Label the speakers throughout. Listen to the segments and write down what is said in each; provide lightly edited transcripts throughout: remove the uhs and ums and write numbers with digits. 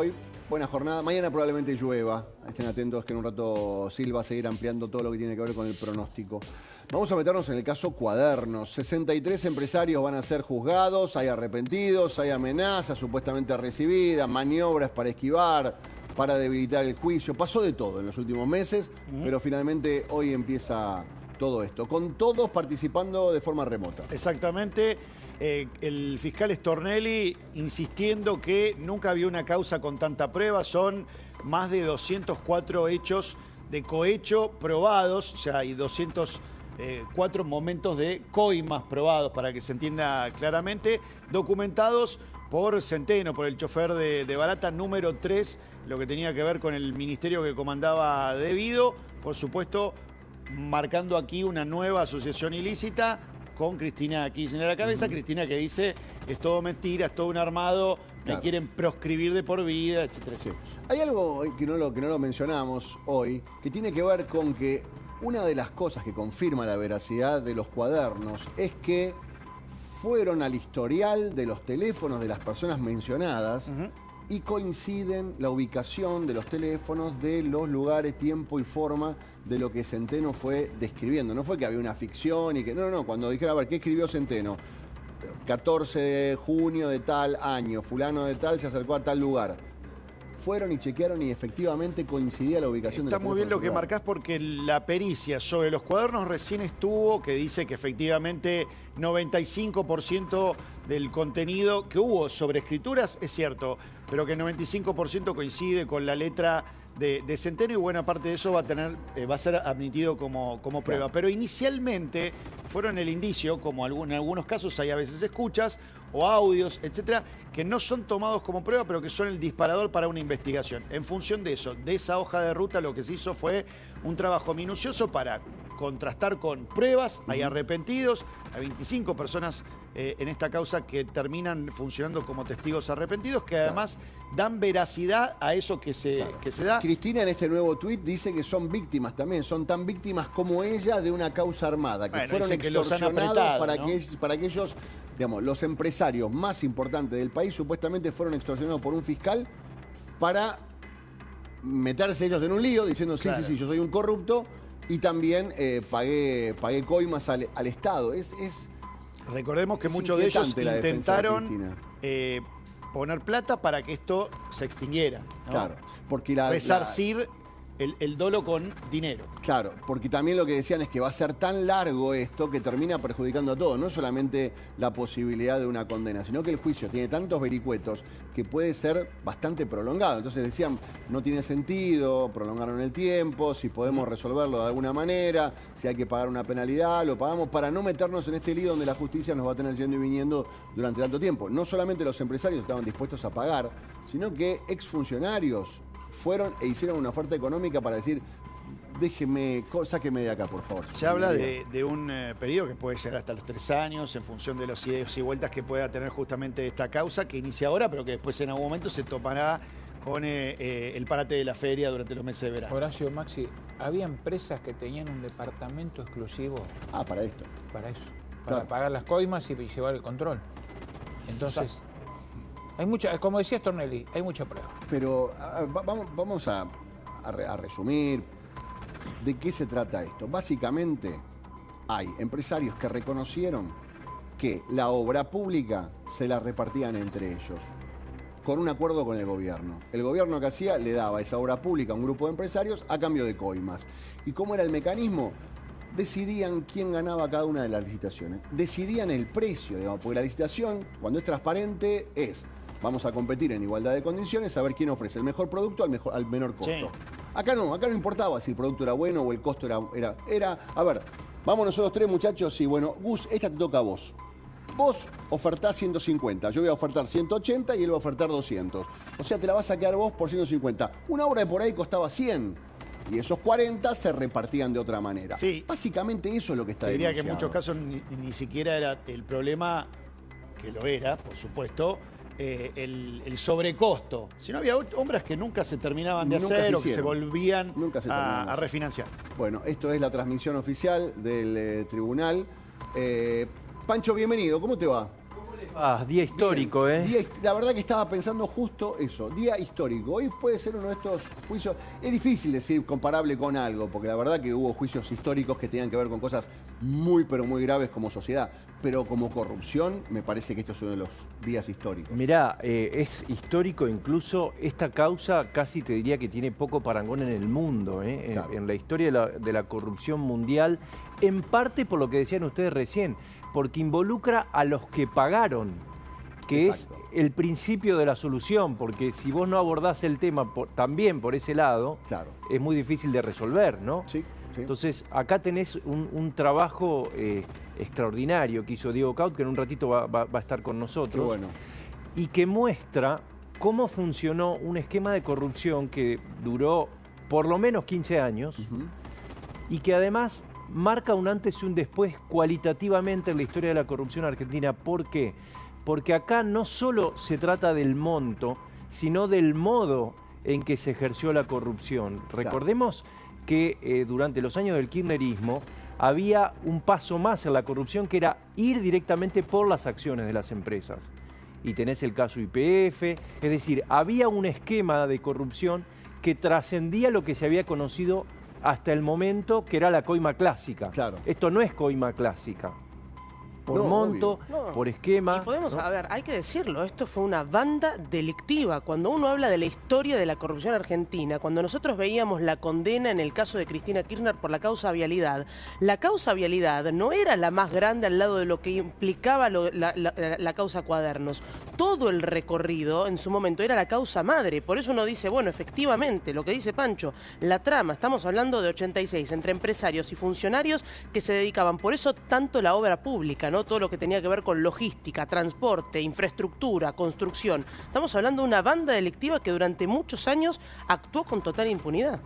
Speaker 1: Hoy, buena jornada. Mañana probablemente llueva. Estén atentos que en un rato Silva va a seguir ampliando todo lo que tiene que ver con el pronóstico. Vamos a meternos en el caso Cuadernos. 63 empresarios van a ser juzgados, hay arrepentidos, hay amenazas supuestamente recibidas, maniobras para esquivar, para debilitar el juicio. Pasó de todo en los últimos meses, pero finalmente hoy empieza todo esto, con todos participando de forma remota.
Speaker 2: Exactamente. El fiscal Stornelli insistiendo que nunca había una causa con tanta prueba. Son más de 204 hechos de cohecho probados, o sea, hay 204 momentos de coimas probados, para que se entienda claramente, documentados por Centeno, por el chofer de Barata, número 3, lo que tenía que ver con el ministerio que comandaba Devido, por supuesto, marcando aquí una nueva asociación ilícita con Cristina Kirchner a la cabeza. Cristina que dice, es todo mentira, es todo un armado, me quieren proscribir de por vida, etcétera, etcétera.
Speaker 1: Hay algo que no lo mencionamos hoy, que tiene que ver con que una de las cosas que confirma la veracidad de los cuadernos es que fueron al historial de los teléfonos de las personas mencionadas y coinciden la ubicación de los teléfonos, de los lugares, tiempo y forma de lo que Centeno fue describiendo. No fue que había una ficción y que... No, cuando dijeron, a ver, ¿qué escribió Centeno? 14 de junio de tal año, fulano de tal se acercó a tal lugar. Fueron y chequearon y efectivamente coincidía la ubicación de los teléfonos.
Speaker 2: Está muy bien lo que marcás, porque la pericia sobre los cuadernos recién estuvo, que dice que efectivamente 95% del contenido que hubo sobre escrituras es cierto, pero que el 95% coincide con la letra de Centeno y buena parte de eso va a ser admitido como prueba.
Speaker 1: Claro.
Speaker 2: Pero inicialmente fueron el indicio, como en algunos casos hay a veces escuchas o audios, etcétera, que no son tomados como prueba, pero que son el disparador para una investigación. En función de eso, de esa hoja de ruta, lo que se hizo fue un trabajo minucioso para contrastar con pruebas. Hay arrepentidos, hay 25 personas en esta causa que terminan funcionando como testigos arrepentidos, que además dan veracidad a eso que se da.
Speaker 1: Cristina en este nuevo tuit dice que son víctimas también, son tan víctimas como ella de una causa armada, que fueron extorsionados para que ellos, digamos, los empresarios más importantes del país supuestamente fueron extorsionados por un fiscal para meterse ellos en un lío, diciendo sí, yo soy un corrupto, y también pagué coimas al Estado.
Speaker 2: Recordemos que muchos de ellos intentaron poner plata para que esto se extinguiera, ¿no? Claro,
Speaker 1: porque
Speaker 2: resarcir el dolo con dinero.
Speaker 1: Claro, porque también lo que decían es que va a ser tan largo esto que termina perjudicando a todos. No solamente la posibilidad de una condena, sino que el juicio tiene tantos vericuetos que puede ser bastante prolongado. Entonces decían, no tiene sentido, prolongaron el tiempo, si podemos resolverlo de alguna manera, si hay que pagar una penalidad, lo pagamos para no meternos en este lío donde la justicia nos va a tener yendo y viniendo durante tanto tiempo. No solamente los empresarios estaban dispuestos a pagar, sino que exfuncionarios fueron e hicieron una oferta económica para decir, sáqueme de acá, por favor.
Speaker 2: Se habla de un periodo que puede llegar hasta los 3 años en función de los idas y vueltas que pueda tener justamente esta causa, que inicia ahora, pero que después en algún momento se topará con el parate de la feria durante los meses de verano.
Speaker 3: Horacio, Maxi, había empresas que tenían un departamento exclusivo.
Speaker 1: Para esto.
Speaker 3: Para eso. Para pagar las coimas y llevar el control. Entonces... hay mucha, como decía Stornelli, hay mucha prueba.
Speaker 1: Pero vamos a resumir de qué se trata esto. Básicamente, hay empresarios que reconocieron que la obra pública se la repartían entre ellos, con un acuerdo con el gobierno. El gobierno que hacía le daba esa obra pública a un grupo de empresarios a cambio de coimas. ¿Y cómo era el mecanismo? Decidían quién ganaba cada una de las licitaciones. Decidían el precio, digamos, porque la licitación, cuando es transparente, vamos a competir en igualdad de condiciones, a ver quién ofrece el mejor producto al menor costo. Sí. Acá no importaba si el producto era bueno o el costo era, a ver, vamos nosotros 3 muchachos y bueno, Gus, esta te toca a vos. Vos ofertás 150, yo voy a ofertar 180 y él va a ofertar 200. O sea, te la vas a quedar vos por 150. Una obra de por ahí costaba 100. Y esos 40 se repartían de otra manera. Sí. Básicamente eso es lo que está denunciado.
Speaker 2: Diría que en muchos casos ni siquiera era el problema, que lo era, por supuesto, el sobrecosto. Si no, había obras que nunca se terminaban de hacer o que se volvían a refinanciar.
Speaker 1: Bueno, esto es la transmisión oficial del tribunal. Pancho, bienvenido. ¿Cómo te va?
Speaker 4: ¿Cómo les Día histórico, ¿eh?
Speaker 1: La verdad que estaba pensando justo eso, día histórico. Hoy puede ser uno de estos juicios, es difícil decir comparable con algo, porque la verdad que hubo juicios históricos que tenían que ver con cosas muy, pero muy graves como sociedad. Pero como corrupción, me parece que esto es uno de los días históricos.
Speaker 4: Mirá, es histórico incluso esta causa, casi te diría que tiene poco parangón en el mundo, ¿eh?
Speaker 1: Claro.
Speaker 4: En la historia de la corrupción mundial, en parte por lo que decían ustedes recién, porque involucra a los que pagaron, que
Speaker 1: Exacto.
Speaker 4: es el principio de la solución, porque si vos no abordás el tema también por ese lado,
Speaker 1: Claro.
Speaker 4: es muy difícil de resolver, ¿no?
Speaker 1: Sí, sí.
Speaker 4: Entonces, acá tenés un trabajo extraordinario que hizo Diego Caut, que en un ratito va a estar con nosotros,
Speaker 1: Qué bueno.
Speaker 4: y que muestra cómo funcionó un esquema de corrupción que duró por lo menos 15 años y que además marca un antes y un después cualitativamente en la historia de la corrupción argentina. ¿Por qué? Porque acá no solo se trata del monto, sino del modo en que se ejerció la corrupción. Recordemos que durante los años del kirchnerismo había un paso más en la corrupción, que era ir directamente por las acciones de las empresas. Y tenés el caso YPF, es decir, había un esquema de corrupción que trascendía lo que se había conocido hasta el momento, que era la coima clásica.
Speaker 1: Claro.
Speaker 4: Esto no es coima clásica. Por
Speaker 1: No,
Speaker 4: monto,
Speaker 5: obvio. No.
Speaker 4: por esquema.
Speaker 5: Y podemos,
Speaker 4: ¿no?
Speaker 5: a ver, hay que decirlo, esto fue una banda delictiva. Cuando uno habla de la historia de la corrupción argentina, cuando nosotros veíamos la condena en el caso de Cristina Kirchner por la causa vialidad no era la más grande al lado de lo que implicaba la causa Cuadernos. Todo el recorrido en su momento era la causa madre. Por eso uno dice, bueno, efectivamente, lo que dice Pancho, la trama, estamos hablando de 86, entre empresarios y funcionarios que se dedicaban, por eso tanto la obra pública, ¿no? Todo lo que tenía que ver con logística, transporte, infraestructura, construcción. Estamos hablando de una banda delictiva que durante muchos años actuó con total impunidad.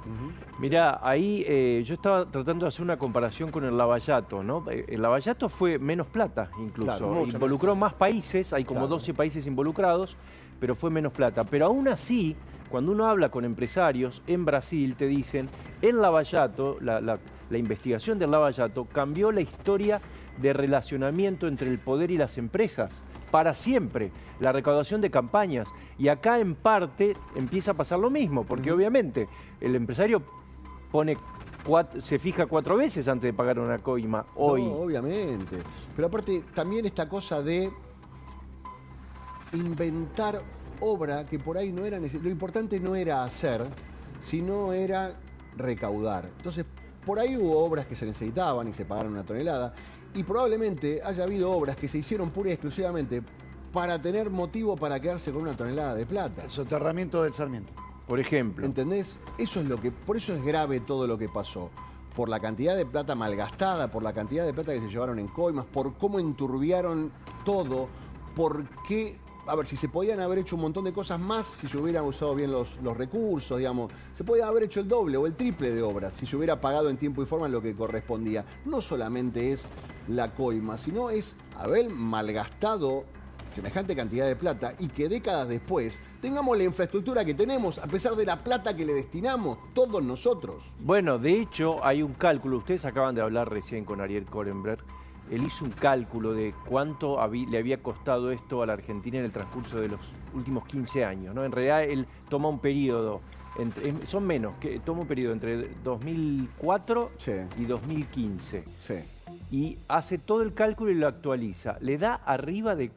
Speaker 4: Mirá, ahí yo estaba tratando de hacer una comparación con el Lavallato, ¿no? El Lavallato fue menos plata incluso,
Speaker 1: Claro, mucho
Speaker 4: involucró más países, hay como
Speaker 1: Claro.
Speaker 4: 12 países involucrados, pero fue menos plata. Pero aún así, cuando uno habla con empresarios en Brasil, te dicen, el Lavallato, la investigación del Lavallato cambió la historia de relacionamiento entre el poder y las empresas, para siempre, la recaudación de campañas. Y acá en parte empieza a pasar lo mismo, porque obviamente el empresario se fija 4 veces antes de pagar una coima hoy.
Speaker 1: No, obviamente. Pero aparte, también esta cosa de inventar obra que por ahí no era necesario. Lo importante no era hacer, sino era recaudar. Entonces, por ahí hubo obras que se necesitaban y se pagaron una tonelada. Y probablemente haya habido obras que se hicieron pura y exclusivamente para tener motivo para quedarse con una tonelada de plata.
Speaker 2: El soterramiento del Sarmiento.
Speaker 4: Por ejemplo.
Speaker 1: ¿Entendés? Eso es por eso es grave todo lo que pasó. Por la cantidad de plata malgastada, por la cantidad de plata que se llevaron en coimas, por cómo enturbiaron todo, por qué. A ver, si se podían haber hecho un montón de cosas más si se hubieran usado bien los recursos, digamos. Se podía haber hecho el doble o el triple de obras si se hubiera pagado en tiempo y forma lo que correspondía. No solamente es la coima, sino es haber malgastado semejante cantidad de plata y que décadas después tengamos la infraestructura que tenemos a pesar de la plata que le destinamos todos nosotros.
Speaker 4: Bueno, de hecho hay un cálculo, ustedes acaban de hablar recién con Ariel Korenberg, él hizo un cálculo de cuánto le había costado esto a la Argentina en el transcurso de los últimos 15 años, ¿no? En realidad él toma un periodo, son menos, que toma un periodo entre 2004
Speaker 1: Sí.
Speaker 4: y 2015.
Speaker 1: Sí.
Speaker 4: Y hace todo el cálculo y lo actualiza. Le da arriba de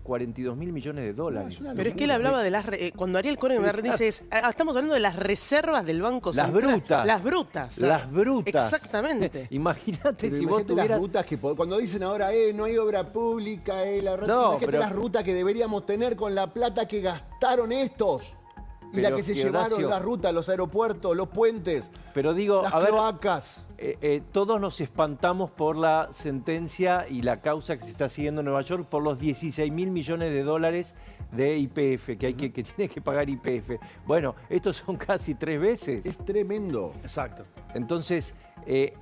Speaker 4: 42.000 millones de dólares.
Speaker 1: No, es
Speaker 5: Pero es que él hablaba de cuando Ariel Korenberg dice, estamos hablando de las reservas del Banco
Speaker 4: Las
Speaker 5: Central.
Speaker 4: brutas.
Speaker 5: Las brutas.
Speaker 4: Las brutas.
Speaker 5: Exactamente.
Speaker 4: Imagínate
Speaker 1: Pero
Speaker 4: si vos
Speaker 1: imagínate las
Speaker 4: tuvieras...
Speaker 1: rutas que cuando dicen ahora, no hay obra pública,
Speaker 4: No,
Speaker 1: imagínate
Speaker 4: pero-
Speaker 1: las rutas que deberíamos tener con la plata que gastaron estos. Y
Speaker 4: Pero
Speaker 1: la que se
Speaker 4: que,
Speaker 1: llevaron
Speaker 4: Horacio,
Speaker 1: las rutas, los aeropuertos, los puentes,
Speaker 4: Pero digo,
Speaker 1: las
Speaker 4: a ver,
Speaker 1: cloacas.
Speaker 4: todos nos espantamos por la sentencia y la causa que se está siguiendo en Nueva York por los 16.000 millones de dólares de YPF, que tiene que pagar YPF. Bueno, estos son casi 3 veces.
Speaker 1: Es tremendo.
Speaker 2: Exacto.
Speaker 4: Entonces,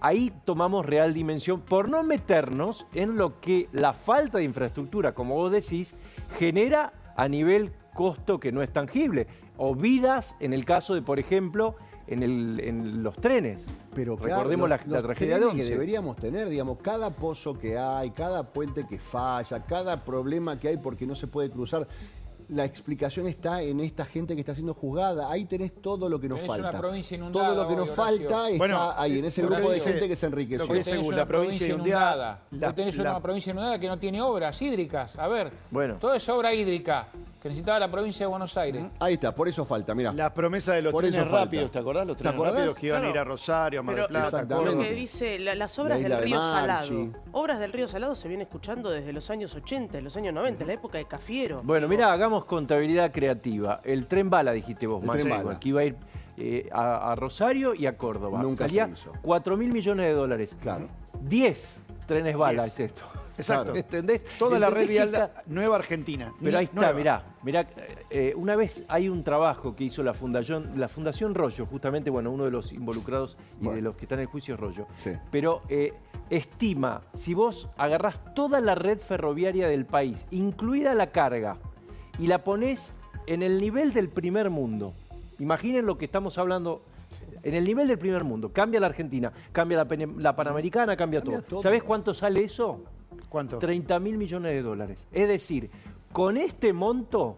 Speaker 4: ahí tomamos real dimensión por no meternos en lo que la falta de infraestructura, como vos decís, genera a nivel costo que no es tangible. O vidas, en el caso de, por ejemplo, en los trenes.
Speaker 1: Pero claro,
Speaker 4: recordemos la
Speaker 1: los
Speaker 4: tragedia de
Speaker 1: trenes
Speaker 4: 11.
Speaker 1: que deberíamos tener, digamos, cada pozo que hay, cada puente que falla, cada problema que hay porque no se puede cruzar. La explicación está en esta gente que está siendo juzgada. Ahí tenés todo lo que nos
Speaker 3: Tenés
Speaker 1: falta.
Speaker 3: una provincia inundada,
Speaker 1: Todo lo que nos
Speaker 3: hoy,
Speaker 1: falta
Speaker 3: Horacio.
Speaker 1: está ahí, en ese
Speaker 2: lo que
Speaker 1: grupo de
Speaker 2: dice-
Speaker 1: gente que se enriqueció.
Speaker 2: lo que dice
Speaker 3: Tenés
Speaker 2: la
Speaker 3: una
Speaker 2: provincia inundada,
Speaker 3: Hoy tenés una provincia inundada que no tiene obras hídricas. A ver,
Speaker 4: Bueno.
Speaker 3: toda esa obra hídrica que necesitaba la provincia de Buenos Aires.
Speaker 1: Ahí está, por eso falta, mirá.
Speaker 2: La promesa de los
Speaker 1: Por
Speaker 2: trenes
Speaker 1: eso falta.
Speaker 2: rápidos, ¿te acordás? Los trenes
Speaker 1: acordás?
Speaker 2: rápidos que iban a ir a
Speaker 5: Claro.
Speaker 2: Rosario, a Mar del
Speaker 5: Pero
Speaker 2: Plata,
Speaker 1: exactamente.
Speaker 5: lo
Speaker 2: Córdoba.
Speaker 5: que dice, las obras
Speaker 1: La isla
Speaker 5: del
Speaker 1: de
Speaker 5: río
Speaker 1: Marchi.
Speaker 5: Salado. Obras del río Salado se viene escuchando desde los años 80, los años 90, la época de Cafiero.
Speaker 4: Bueno, mira, hagamos contabilidad creativa. El tren bala, dijiste vos,
Speaker 1: El
Speaker 4: Máximo,
Speaker 1: tren bala.
Speaker 4: que iba a ir a Rosario y a Córdoba.
Speaker 1: Nunca
Speaker 4: Salía
Speaker 1: se hizo.
Speaker 4: 4.000 millones de dólares.
Speaker 1: Claro.
Speaker 4: 10 trenes bala
Speaker 2: 10.
Speaker 4: es esto.
Speaker 2: Exacto.
Speaker 4: ¿Entendés?
Speaker 2: Toda la red
Speaker 4: ¿Entendés que
Speaker 2: vial
Speaker 4: está-
Speaker 2: Nueva Argentina.
Speaker 4: Pero ahí está,
Speaker 2: Nueva.
Speaker 4: mirá, una vez hay un trabajo que hizo la Fundación Rollo, justamente, bueno, uno de los involucrados y
Speaker 1: Bueno.
Speaker 4: de los que están en el juicio es Rollo.
Speaker 1: Sí.
Speaker 4: Pero estima, si vos agarrás toda la red ferroviaria del país, incluida la carga, y la ponés en el nivel del primer mundo, imaginen lo que estamos hablando. En el nivel del primer mundo, cambia la Argentina, cambia la Panamericana, cambia todo.
Speaker 1: todo.
Speaker 4: ¿Sabés cuánto sale eso?
Speaker 2: ¿Cuánto?
Speaker 4: 30.000 millones de dólares. Es decir, con este monto,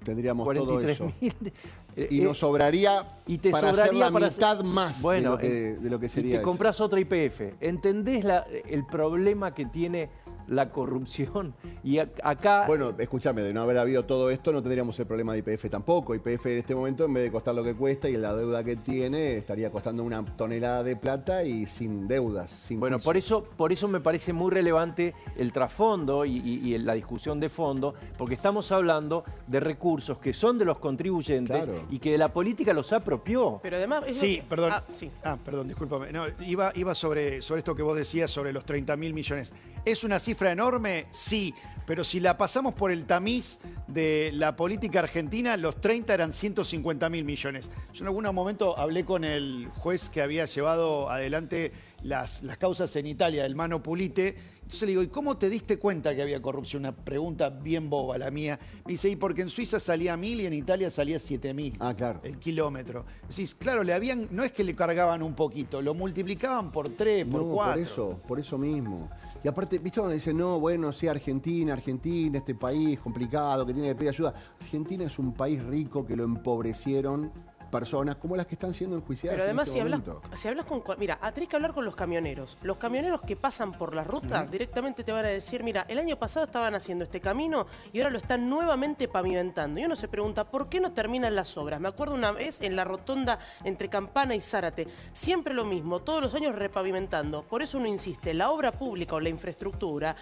Speaker 1: Tendríamos todo
Speaker 4: 43.000.
Speaker 1: eso. Y nos sobraría
Speaker 4: y te
Speaker 1: para hacer
Speaker 4: sobraría
Speaker 1: la
Speaker 4: para
Speaker 1: mitad más
Speaker 4: Bueno,
Speaker 1: de lo que
Speaker 4: y
Speaker 1: sería
Speaker 4: te
Speaker 1: eso.
Speaker 4: compras otra YPF. ¿Entendés el problema que tiene la corrupción? Y acá...
Speaker 1: Bueno, escúchame, de no haber habido todo esto no tendríamos el problema de YPF tampoco. YPF en este momento, en vez de costar lo que cuesta y la deuda que tiene, estaría costando una tonelada de plata y sin deudas, sin
Speaker 4: Bueno,
Speaker 1: juicio.
Speaker 4: por eso me parece muy relevante el trasfondo y la discusión de fondo, porque estamos hablando de recursos que son de los contribuyentes
Speaker 1: Claro.
Speaker 4: y que la política los apropió.
Speaker 5: Pero además... es lo
Speaker 2: Sí,
Speaker 5: que-
Speaker 2: perdón.
Speaker 5: sí.
Speaker 2: Perdón, discúlpame. No, iba sobre esto que vos decías, sobre los 30.000 millones. ¿Es una cifra enorme? Sí, pero si la pasamos por el tamiz de la política argentina, los 30 eran 150.000 millones. Yo en algún momento hablé con el juez que había llevado adelante las causas en Italia, el Mano Pulite. Entonces le digo, ¿y cómo te diste cuenta que había corrupción? Una pregunta bien boba la mía. Me dice, y porque en Suiza salía 1.000 y en Italia salía 7.000.
Speaker 1: Ah, claro.
Speaker 2: El kilómetro. Decís, claro, no es que le cargaban un poquito, lo multiplicaban por 3, por
Speaker 1: No,
Speaker 2: 4.
Speaker 1: por eso mismo. Y aparte, ¿viste cuando dicen, no, bueno, sí, Argentina, este país complicado, que tiene que pedir ayuda? Argentina es un país rico que lo empobrecieron personas como las que están siendo enjuiciadas.
Speaker 5: Pero además,
Speaker 1: en
Speaker 5: si
Speaker 1: este
Speaker 5: hablas,
Speaker 1: momento.
Speaker 5: si hablas con... Mira, tenés que hablar con los camioneros. Los camioneros que pasan por la ruta directamente te van a decir, mira, el año pasado estaban haciendo este camino y ahora lo están nuevamente pavimentando. Y uno se pregunta, ¿por qué no terminan las obras? Me acuerdo una vez en la rotonda entre Campana y Zárate. Siempre lo mismo, todos los años repavimentando. Por eso uno insiste, la obra pública o la infraestructura,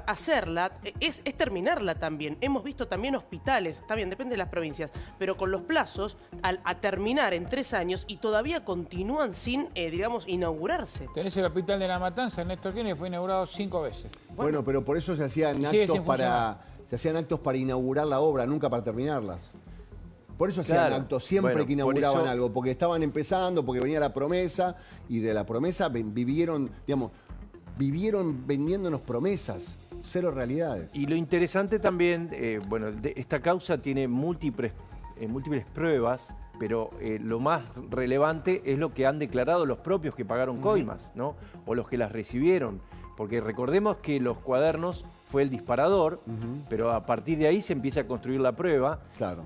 Speaker 5: hacerla es terminarla también. Hemos visto también hospitales, está bien, depende de las provincias, pero con los plazos a terminar en 3 años y todavía continúan sin, digamos, inaugurarse.
Speaker 3: Tenés el hospital de La Matanza, Néstor Kirchner, fue inaugurado 5 veces.
Speaker 1: Bueno, pero por eso se hacían
Speaker 3: Y sigue
Speaker 1: actos
Speaker 3: sin
Speaker 1: se hacían actos para inaugurar la obra, nunca para terminarlas. Por eso hacían
Speaker 4: Claro.
Speaker 1: actos siempre
Speaker 4: Bueno,
Speaker 1: que inauguraban
Speaker 4: por eso-
Speaker 1: algo, porque estaban empezando, porque venía la promesa, y de la promesa vivieron vendiéndonos promesas, cero realidades.
Speaker 4: Y lo interesante también, esta causa tiene múltiples pruebas, pero lo más relevante es lo que han declarado los propios que pagaron coimas, ¿no? O los que las recibieron. Porque recordemos que los cuadernos fue el disparador, pero a partir de ahí se empieza a construir la prueba.
Speaker 1: Claro.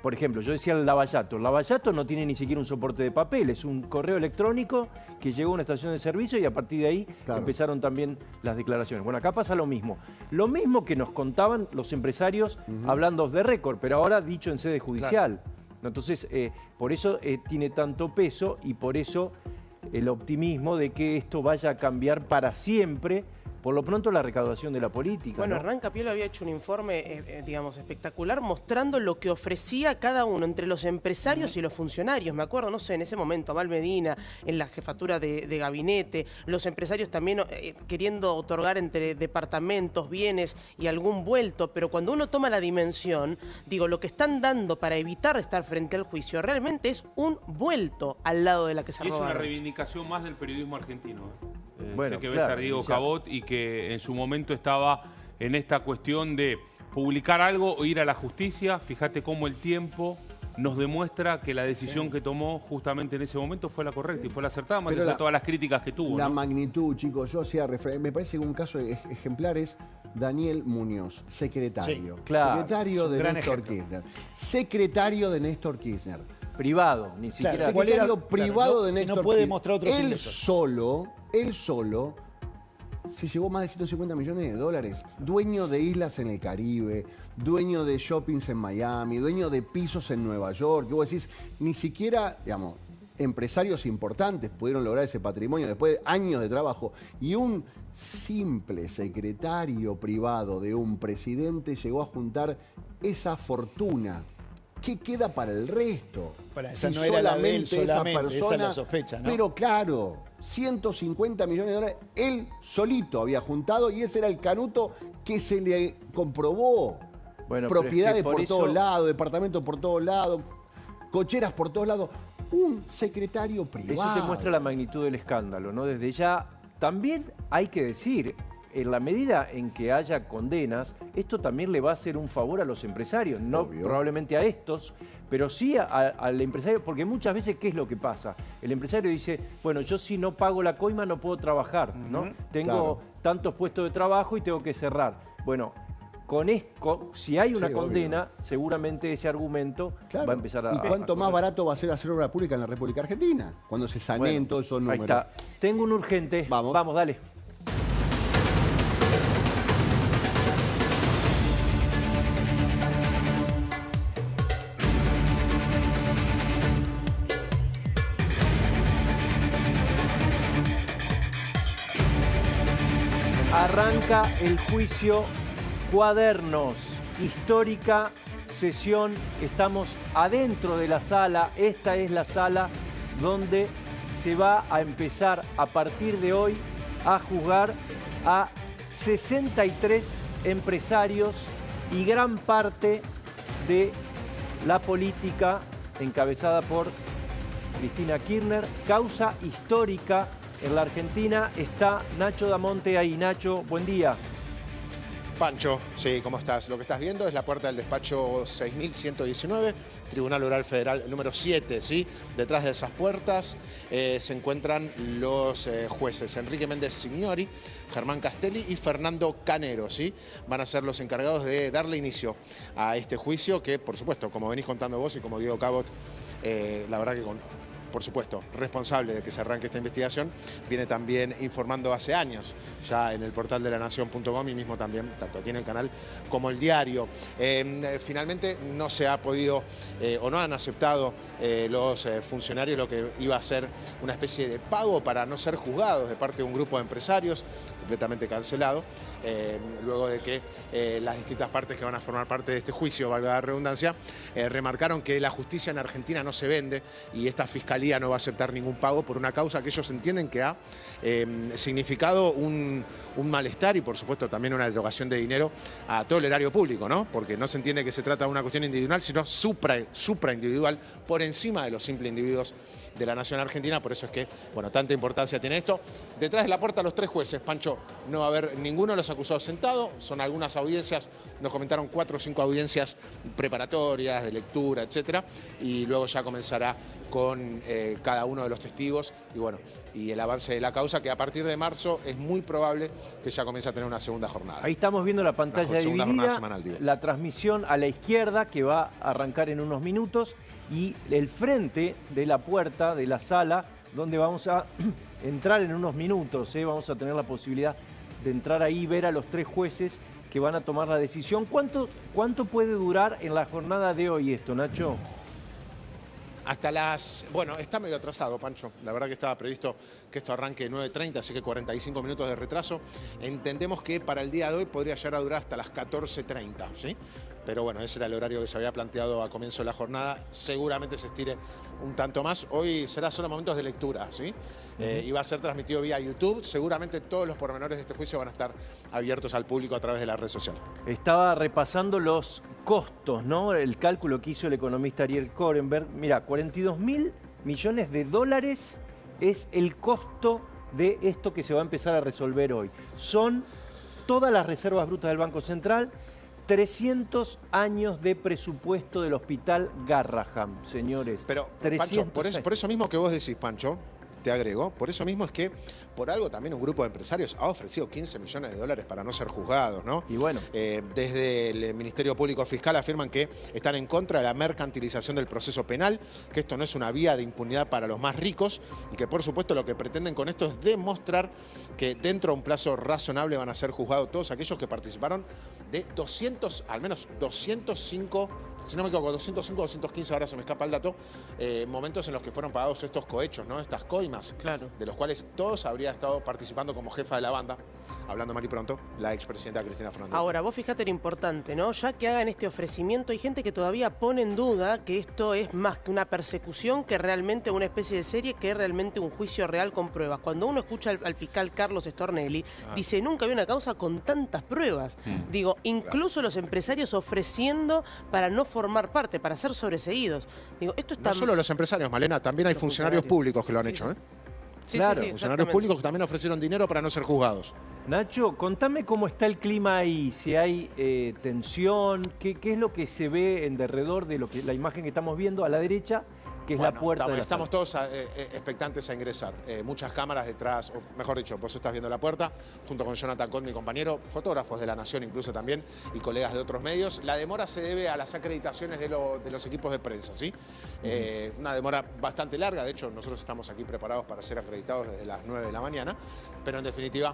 Speaker 4: Por ejemplo, yo decía el Lavallato. El Lavallato no tiene ni siquiera un soporte de papel, es un correo electrónico que llegó a una estación de servicio y a partir de ahí
Speaker 1: Claro.
Speaker 4: empezaron también las declaraciones. Bueno, acá pasa lo mismo. Lo mismo que nos contaban los empresarios hablando off the record, pero ahora dicho en sede judicial. Entonces, por eso tiene tanto peso y por eso el optimismo de que esto vaya a cambiar para siempre, por lo pronto, la recaudación de la política.
Speaker 5: Bueno,
Speaker 4: ¿no?
Speaker 5: Hernán Capielo había hecho un informe, digamos, espectacular, mostrando lo que ofrecía cada uno entre los empresarios y los funcionarios. Me acuerdo, no sé, en ese momento, Abel Medina, en la jefatura de gabinete, los empresarios también queriendo otorgar entre departamentos, bienes y algún vuelto. Pero cuando uno toma la dimensión, digo, lo que están dando para evitar estar frente al juicio realmente es un vuelto al lado de la que se
Speaker 6: Y es una
Speaker 5: robaron.
Speaker 6: reivindicación más del periodismo argentino.
Speaker 4: Bueno,
Speaker 6: sé que va a
Speaker 4: claro,
Speaker 6: estar Diego
Speaker 4: ya.
Speaker 6: Cabot y que en su momento estaba en esta cuestión de publicar algo o ir a la justicia. Fíjate cómo el tiempo nos demuestra que la decisión que tomó justamente en ese momento fue la correcta y fue la acertada, más allá de todas las críticas que tuvo.
Speaker 1: La
Speaker 6: ¿no?
Speaker 1: magnitud, chicos, yo hacía me parece que un caso ejemplar es Daniel Muñoz, secretario.
Speaker 2: Sí,
Speaker 4: claro.
Speaker 1: Secretario de
Speaker 2: gran
Speaker 1: Néstor
Speaker 2: ejemplo.
Speaker 1: Kirchner. Secretario de Néstor Kirchner.
Speaker 4: Privado, ni siquiera.
Speaker 2: Claro, ¿cuál era?
Speaker 1: Secretario privado
Speaker 2: Claro,
Speaker 1: de
Speaker 2: no-
Speaker 1: Néstor
Speaker 2: no puede
Speaker 1: Kirchner.
Speaker 2: mostrar otros
Speaker 1: él
Speaker 2: ingresos.
Speaker 1: solo se llevó más de 150 millones de dólares. Dueño de islas en el Caribe, dueño de shoppings en Miami, dueño de pisos en Nueva York. Que vos decís, ni siquiera, digamos, empresarios importantes pudieron lograr ese patrimonio después de años de trabajo. Y un simple secretario privado de un presidente llegó a juntar esa fortuna. ¿Qué queda para el resto?
Speaker 2: Para, esa no era la de él solamente, esa es la sospecha, ¿no?
Speaker 1: Pero claro, 150 millones de dólares, él solito había juntado y ese era el canuto que se le comprobó.
Speaker 4: Bueno, pero
Speaker 1: Propiedades
Speaker 4: es que por
Speaker 1: por
Speaker 4: eso-
Speaker 1: todos lados, departamentos por todos lados, cocheras por todos lados. Un secretario privado.
Speaker 4: Eso te muestra la magnitud del escándalo, ¿no? Desde ya, también hay que decir, en la medida en que haya condenas, esto también le va a hacer un favor a los empresarios, no
Speaker 1: Obvio.
Speaker 4: probablemente a estos, pero sí al empresario, porque muchas veces, ¿qué es lo que pasa? El empresario dice, bueno, yo si no pago la coima no puedo trabajar, ¿no? Tengo
Speaker 1: claro.
Speaker 4: tantos puestos de trabajo y tengo que cerrar. Bueno, si hay una
Speaker 1: Sí,
Speaker 4: condena, seguramente ese argumento
Speaker 1: Claro.
Speaker 4: va a empezar a...
Speaker 1: ¿Y cuánto
Speaker 4: a
Speaker 1: más
Speaker 4: correr.
Speaker 1: barato va a ser hacer obra pública en la República Argentina? Cuando se saneen
Speaker 4: Bueno,
Speaker 1: todos esos
Speaker 4: ahí
Speaker 1: números.
Speaker 4: está. Tengo un urgente.
Speaker 1: Vamos.
Speaker 4: Vamos, dale. Arranca el juicio Cuadernos, histórica sesión. Estamos adentro de la sala. Esta es la sala donde se va a empezar a partir de hoy a juzgar a 63 empresarios y gran parte de la política encabezada por Cristina Kirchner. Causa histórica en la Argentina. Está Nacho Damonte ahí. Nacho, buen día.
Speaker 7: Pancho, sí, ¿cómo estás? Lo que estás viendo es la puerta del despacho 6119, Tribunal Oral Federal número 7, ¿sí? Detrás de esas puertas se encuentran los jueces Enrique Méndez Signori, Germán Castelli y Fernando Canero, ¿sí? Van a ser los encargados de darle inicio a este juicio que, por supuesto, como venís contando vos y como Diego Cabot, la verdad que por supuesto, responsable de que se arranque esta investigación, viene también informando hace años, ya en el portal de lanación.com y mismo también, tanto aquí en el canal como el diario. Finalmente no se ha podido o no han aceptado los funcionarios lo que iba a ser una especie de pago para no ser juzgados de parte de un grupo de empresarios, completamente cancelado, luego de que las distintas partes que van a formar parte de este juicio, valga la redundancia, remarcaron que la justicia en Argentina no se vende y esta fiscalía no va a aceptar ningún pago por una causa que ellos entienden que ha significado un malestar y por supuesto también una derogación de dinero a todo el erario público, ¿no? Porque no se entiende que se trata de una cuestión individual, sino supraindividual, por encima de los simples individuos de la nación argentina. Por eso es que, bueno, tanta importancia tiene esto. Detrás de la puerta los tres jueces, Pancho, no va a haber ninguno de los acusados sentado, son algunas audiencias, nos comentaron 4 o 5 audiencias preparatorias, de lectura, etcétera, y luego ya comenzará con cada uno de los testigos y bueno, y el avance de la causa, que a partir de marzo es muy probable que ya comience a tener una segunda jornada.
Speaker 4: Ahí estamos viendo la pantalla
Speaker 7: Segunda jornada
Speaker 4: dividida,
Speaker 7: semanal, digo.
Speaker 4: la transmisión a la izquierda que va a arrancar en unos minutos y el frente de la puerta de la sala donde vamos a entrar en unos minutos. Vamos a tener la posibilidad de entrar ahí y ver a los tres jueces que van a tomar la decisión. ¿Cuánto puede durar en la jornada de hoy esto, Nacho?
Speaker 7: Hasta bueno, está medio atrasado, Pancho. La verdad que estaba previsto que esto arranque 9:30, así que 45 minutos de retraso. Entendemos que para el día de hoy podría llegar a durar hasta las 14:30, ¿sí? Pero bueno, ese era el horario que se había planteado a comienzo de la jornada. Seguramente se estire un tanto más. Hoy será solo momentos de lectura, ¿sí? Y va a ser transmitido vía YouTube. Seguramente todos los pormenores de este juicio van a estar abiertos al público a través de las redes sociales.
Speaker 4: Estaba repasando los costos, ¿no? El cálculo que hizo el economista Ariel Korenberg. Mira, 42.000 millones de dólares es el costo de esto que se va a empezar a resolver hoy. Son todas las reservas brutas del Banco Central, 300 años de presupuesto del Hospital Garrahan, señores.
Speaker 7: Pero,
Speaker 4: 300
Speaker 7: Pancho, por eso mismo que vos decís, Pancho, te agrego, por eso mismo es que por algo también un grupo de empresarios ha ofrecido 15 millones de dólares para no ser juzgados, ¿no?
Speaker 4: Y bueno.
Speaker 7: Desde el Ministerio Público Fiscal afirman que están en contra de la mercantilización del proceso penal, que esto no es una vía de impunidad para los más ricos y que por supuesto lo que pretenden con esto es demostrar que dentro de un plazo razonable van a ser juzgados todos aquellos que participaron de 200, al menos 205, si no me equivoco, 205 o 215, ahora se me escapa el dato, momentos en los que fueron pagados estos cohechos, ¿no? Estas coimas,
Speaker 5: Claro.
Speaker 7: de los cuales todos habría estado participando como jefa de la banda, hablando mal y pronto, la expresidenta Cristina Fernández.
Speaker 5: Ahora, vos fíjate lo importante, ¿no? Ya que hagan este ofrecimiento, hay gente que todavía pone en duda que esto es más que una persecución, que realmente una especie de serie, que es realmente un juicio real con pruebas. Cuando uno escucha al fiscal Carlos Stornelli, dice, nunca había una causa con tantas pruebas. Digo, incluso los empresarios ofreciendo para no formar parte, para ser sobreseídos. Digo, esto está...
Speaker 7: No solo los empresarios, Malena, también hay funcionarios públicos que lo han hecho, ¿eh?
Speaker 5: Sí,
Speaker 4: Claro,
Speaker 5: sí, sí,
Speaker 7: Funcionarios
Speaker 5: exactamente.
Speaker 7: públicos que también ofrecieron dinero para no ser juzgados.
Speaker 4: Nacho, contame cómo está el clima ahí, si hay tensión, qué es lo que se ve en derredor de la imagen que estamos viendo a la derecha, que es la puerta de la
Speaker 7: Estamos
Speaker 4: sala.
Speaker 7: todos expectantes a ingresar. Muchas cámaras detrás, o mejor dicho, vos estás viendo la puerta, junto con Jonathan Cohn, mi compañero, fotógrafos de La Nación incluso también, y colegas de otros medios. La demora se debe a las acreditaciones de los equipos de prensa, ¿sí? Una demora bastante larga, de hecho nosotros estamos aquí preparados para ser acreditados desde las 9 de la mañana, pero en definitiva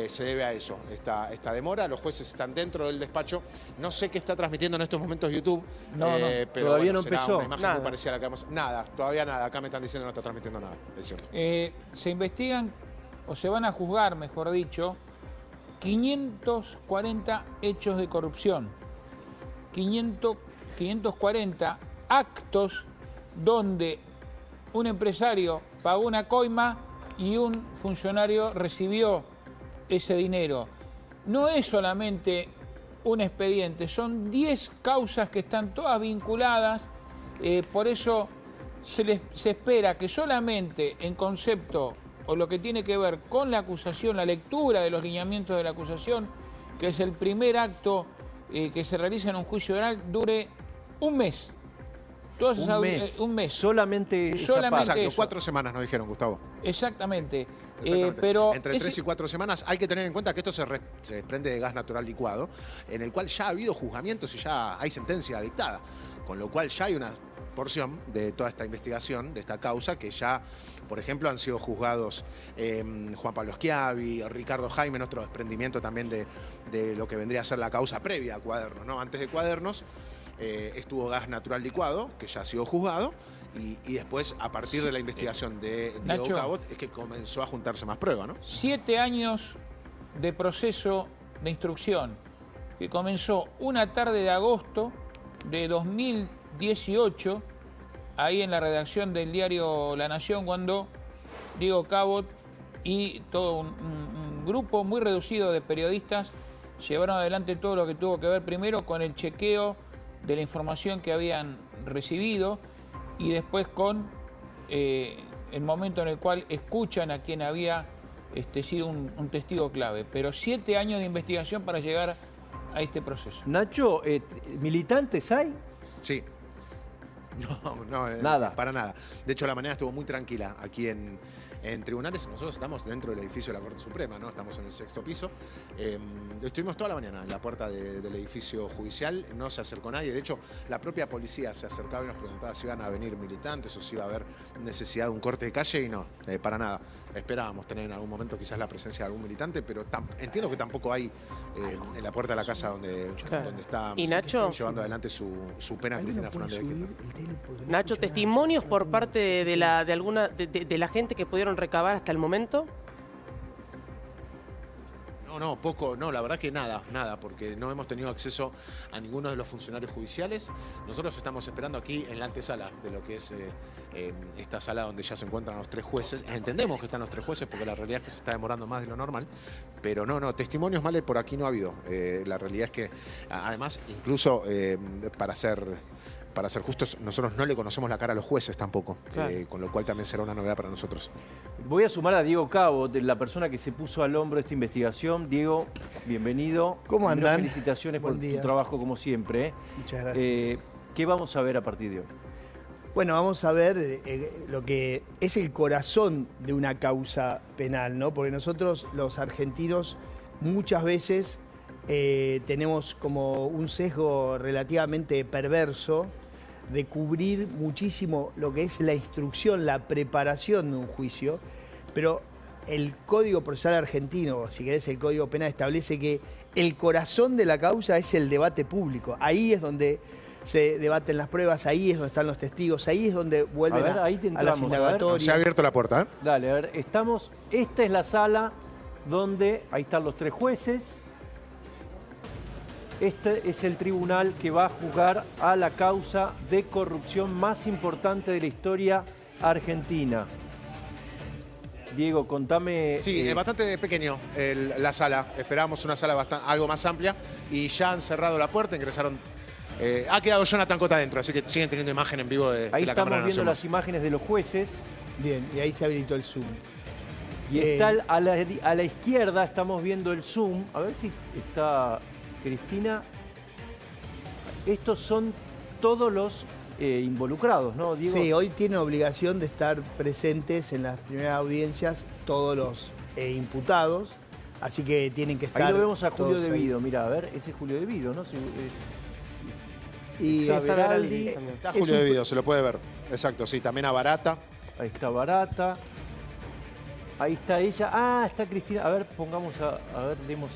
Speaker 7: se debe a eso, esta demora. Los jueces están dentro del despacho. No sé qué está transmitiendo en estos momentos YouTube,
Speaker 4: No,
Speaker 7: pero
Speaker 4: todavía no
Speaker 7: será
Speaker 4: empezó.
Speaker 7: una imagen
Speaker 5: Nada.
Speaker 7: muy parecida a la que vamos... Nada, todavía nada. Acá me están diciendo que no está transmitiendo nada, es cierto.
Speaker 3: Se investigan, o se van a juzgar, mejor dicho, 540 hechos de corrupción. 540 actos donde un empresario pagó una coima y un funcionario recibió ese dinero. No es solamente un expediente, son 10 causas que están todas vinculadas, por eso se espera que solamente en concepto o lo que tiene que ver con la acusación, la lectura de los lineamientos de la acusación, que es el primer acto que se realiza en un juicio oral, dure un mes. Todas esas- un mes.
Speaker 4: Solamente esa
Speaker 3: Solamente
Speaker 4: parte.
Speaker 7: Exacto,
Speaker 3: eso.
Speaker 7: 4 semanas nos dijeron, Gustavo.
Speaker 3: Exactamente.
Speaker 7: Exactamente.
Speaker 3: Pero
Speaker 7: entre 3 y 4 semanas hay que tener en cuenta que esto se desprende de gas natural licuado, en el cual ya ha habido juzgamientos y ya hay sentencia dictada, con lo cual ya hay una porción de toda esta investigación, de esta causa, que ya, por ejemplo, han sido juzgados Juan Pablo Schiavi, Ricardo Jaime, otro desprendimiento también de lo que vendría a ser la causa previa a Cuadernos, ¿no? Antes de Cuadernos estuvo gas natural licuado, que ya ha sido juzgado, y después, a partir de la investigación de Diego
Speaker 3: Nacho.
Speaker 7: Cabot, es que comenzó a juntarse más prueba, ¿no?
Speaker 3: 7 años de proceso de instrucción que comenzó una tarde de agosto de 2018, ahí en la redacción del diario La Nación, cuando Diego Cabot y todo un grupo muy reducido de periodistas llevaron adelante todo lo que tuvo que ver primero con el chequeo de la información que habían recibido y después con el momento en el cual escuchan a quien había sido un testigo clave. Pero 7 años de investigación para llegar a este proceso.
Speaker 4: Nacho, ¿militantes hay?
Speaker 7: Sí. No,
Speaker 4: Nada.
Speaker 7: para nada. De hecho, la mañana estuvo muy tranquila aquí en tribunales. Nosotros estamos dentro del edificio de la Corte Suprema, ¿no? Estamos en el 6º piso. Estuvimos toda la mañana en la puerta del edificio judicial. No se acercó nadie. De hecho, la propia policía se acercaba y nos preguntaba si iban a venir militantes o si iba a haber necesidad de un corte de calle, y no, para nada. Esperábamos tener en algún momento quizás la presencia de algún militante, pero entiendo que tampoco hay en la puerta de la casa donde está
Speaker 5: ¿Y Nacho?
Speaker 7: llevando adelante su pena Cristina Fernández de Kirchner.
Speaker 5: Nacho, testimonios por parte de la gente que pudieron recabar hasta el momento.
Speaker 7: No, poco, no, la verdad que nada, porque no hemos tenido acceso a ninguno de los funcionarios judiciales. Nosotros estamos esperando aquí en la antesala de lo que es esta sala donde ya se encuentran los 3 jueces. Entendemos que están los 3 jueces porque la realidad es que se está demorando más de lo normal, pero no, testimonios males por aquí no ha habido. La realidad es que, además, incluso para para ser justos, nosotros no le conocemos la cara a los jueces tampoco,
Speaker 5: Claro.
Speaker 7: con lo cual también será una novedad para nosotros.
Speaker 4: Voy a sumar a Diego Cabo, de la persona que se puso al hombro esta investigación. Diego, bienvenido.
Speaker 8: ¿Cómo
Speaker 4: Primero,
Speaker 8: andan?
Speaker 4: felicitaciones
Speaker 8: Buen
Speaker 4: por
Speaker 8: día.
Speaker 4: tu trabajo como siempre.
Speaker 8: Muchas gracias.
Speaker 4: ¿Qué vamos a ver a partir de hoy?
Speaker 8: Bueno, vamos a ver lo que es el corazón de una causa penal, ¿no? Porque nosotros, los argentinos, muchas veces tenemos como un sesgo relativamente perverso de cubrir muchísimo lo que es la instrucción, la preparación de un juicio, pero el Código Procesal Argentino, si querés el Código Penal, establece que el corazón de la causa es el debate público. Ahí es donde se debaten las pruebas, ahí es donde están los testigos, ahí es donde vuelven
Speaker 4: A ver, ahí te
Speaker 8: a las
Speaker 4: entramos, a ver.
Speaker 8: indagatorias.
Speaker 7: Se ha abierto la puerta, ¿eh?
Speaker 4: Dale, a ver, estamos. Esta es la sala donde ahí están los 3 jueces. Este es el tribunal que va a juzgar a la causa de corrupción más importante de la historia argentina. Diego, contame.
Speaker 7: Sí, es bastante pequeño la sala. Esperábamos una sala algo más amplia y ya han cerrado la puerta, ingresaron. Ha quedado Jonathan Cota adentro, así que siguen teniendo imagen en vivo de
Speaker 4: Ahí
Speaker 7: la
Speaker 4: estamos
Speaker 7: Cámara de
Speaker 4: viendo las
Speaker 7: Nación.
Speaker 4: imágenes de los jueces.
Speaker 8: Bien, y ahí se habilitó el Zoom.
Speaker 4: Y está a la izquierda, estamos viendo el Zoom. A ver si está Cristina. Estos son todos los involucrados, ¿no, Diego?
Speaker 8: Sí, hoy tiene obligación de estar presentes en las primeras audiencias todos los imputados, así que tienen que estar.
Speaker 4: Ahí lo vemos a Julio
Speaker 8: todos ahí.
Speaker 4: Devido, mira, a ver, ese es Julio Devido, ¿no?
Speaker 8: Y
Speaker 4: Saberaldi,
Speaker 7: Está
Speaker 8: es
Speaker 7: Julio
Speaker 8: un-
Speaker 7: Devido, se lo puede ver. Exacto, sí, también a Barata.
Speaker 4: ahí está Barata. Ahí está ella. Ah, está Cristina. A ver, pongamos a ver, demos.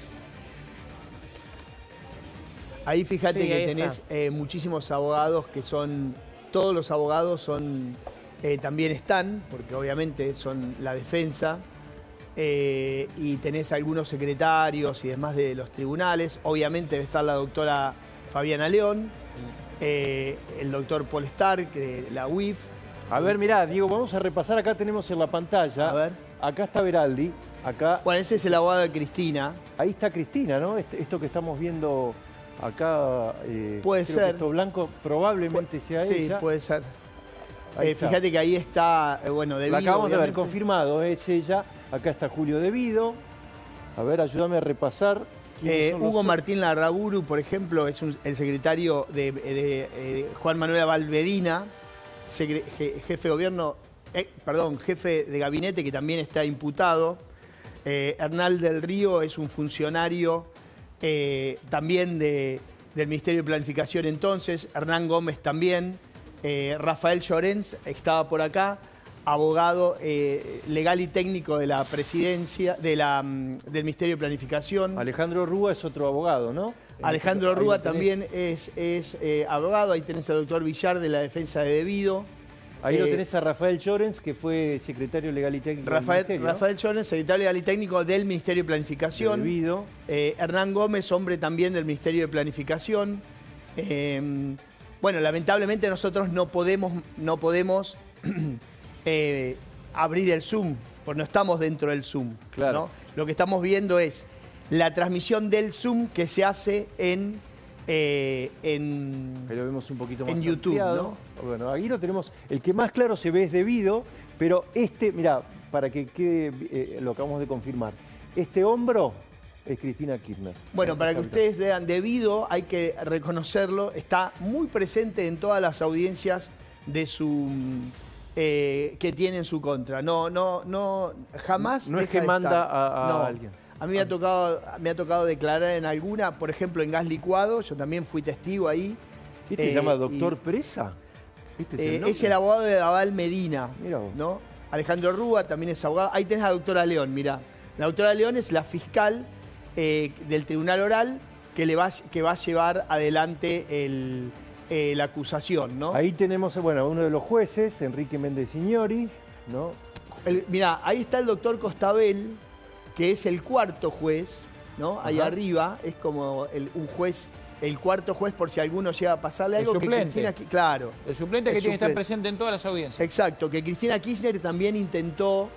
Speaker 8: Ahí fíjate
Speaker 5: Sí,
Speaker 8: que
Speaker 5: ahí
Speaker 8: tenés muchísimos abogados que son, todos los abogados son, también están, porque obviamente son la defensa, y tenés algunos secretarios y demás de los tribunales. Obviamente debe estar la doctora Fabiana León, el doctor Paul Stark de la UIF.
Speaker 4: A ver, mirá, Diego, vamos a repasar. Acá tenemos en la pantalla.
Speaker 8: A ver.
Speaker 4: Acá está Veraldi. Acá.
Speaker 8: Bueno, ese es el abogado de Cristina.
Speaker 4: Ahí está Cristina, ¿no? Esto que estamos viendo acá.
Speaker 8: Puede
Speaker 4: creo que
Speaker 8: ser.
Speaker 4: esto blanco probablemente sea
Speaker 8: Sí,
Speaker 4: ella.
Speaker 8: puede ser.
Speaker 4: Ahí está.
Speaker 8: Fíjate que ahí está, bueno, Devido,
Speaker 4: La acabamos de ver,
Speaker 8: obviamente.
Speaker 4: confirmado, es ella. Acá está Julio Devido. A ver, ayúdame a repasar. ¿Quiénes son los
Speaker 8: Hugo
Speaker 4: otros?
Speaker 8: Martín Larraburu, por ejemplo, es el secretario de Juan Manuel Valvedina, jefe de gobierno, jefe de gabinete que también está imputado. Hernán del Río es un funcionario también del Ministerio de Planificación entonces. Hernán Gómez también. Rafael Llorens estaba por acá, abogado legal y técnico de la presidencia, del Ministerio de Planificación.
Speaker 4: Alejandro Rúa es otro abogado, ¿no?
Speaker 8: Alejandro
Speaker 4: Ahí
Speaker 8: Rúa
Speaker 4: lo tenés.
Speaker 8: también es abogado. Ahí tenés al doctor Villar de la defensa de Devido.
Speaker 4: Ahí lo
Speaker 8: Eh,
Speaker 4: tenés a Rafael Llorens, que fue secretario legal y técnico del Ministerio, ¿no?
Speaker 8: Rafael Llorens, secretario legal y técnico del Ministerio de Planificación.
Speaker 4: Devido.
Speaker 8: Hernán Gómez, hombre también del Ministerio de Planificación. Bueno, lamentablemente nosotros no podemos abrir el Zoom, porque no estamos dentro del Zoom.
Speaker 4: Claro.
Speaker 8: ¿no? Lo que estamos viendo es la transmisión del Zoom que se hace en
Speaker 4: Ahí lo vemos un poquito más
Speaker 8: en YouTube,
Speaker 4: ampliado. Bueno, ahí lo tenemos. El que más claro se ve es Devido, pero mirá, para que quede, lo acabamos de confirmar. Este hombro es Cristina Kirchner.
Speaker 8: Bueno, para que
Speaker 4: Está
Speaker 8: ustedes vean, Devido, hay que reconocerlo, está muy presente en todas las audiencias de su que tiene en su contra. Jamás
Speaker 4: No es
Speaker 8: deja
Speaker 4: que
Speaker 8: de
Speaker 4: manda
Speaker 8: estar.
Speaker 4: a
Speaker 8: No.
Speaker 4: alguien.
Speaker 8: A mí me ha tocado declarar en alguna, por ejemplo, en gas licuado, yo también fui testigo ahí.
Speaker 4: ¿Este se llama
Speaker 8: y-
Speaker 4: doctor Presa? ¿Este es el
Speaker 8: es
Speaker 4: nombre?
Speaker 8: el abogado de Abal Medina,
Speaker 4: Mirá vos.
Speaker 8: ¿no? Alejandro Rúa también es abogado. Ahí tenés a la doctora León, mirá. La doctora León es la fiscal del Tribunal Oral que va a llevar adelante la acusación, ¿no?
Speaker 4: Ahí tenemos, bueno, uno de los jueces, Enrique Méndez Signori, ¿no?
Speaker 8: Mirá, ahí está el doctor Costabel, que es el cuarto juez, ¿no? Ahí
Speaker 4: Ajá.
Speaker 8: arriba es como un juez, el cuarto juez por si alguno llega a pasarle
Speaker 3: El
Speaker 8: algo.
Speaker 3: suplente.
Speaker 8: Claro.
Speaker 3: El suplente
Speaker 8: El
Speaker 3: que tiene que estar
Speaker 8: suplente.
Speaker 3: presente en todas las audiencias.
Speaker 8: Exacto, que Cristina Kirchner también intentó,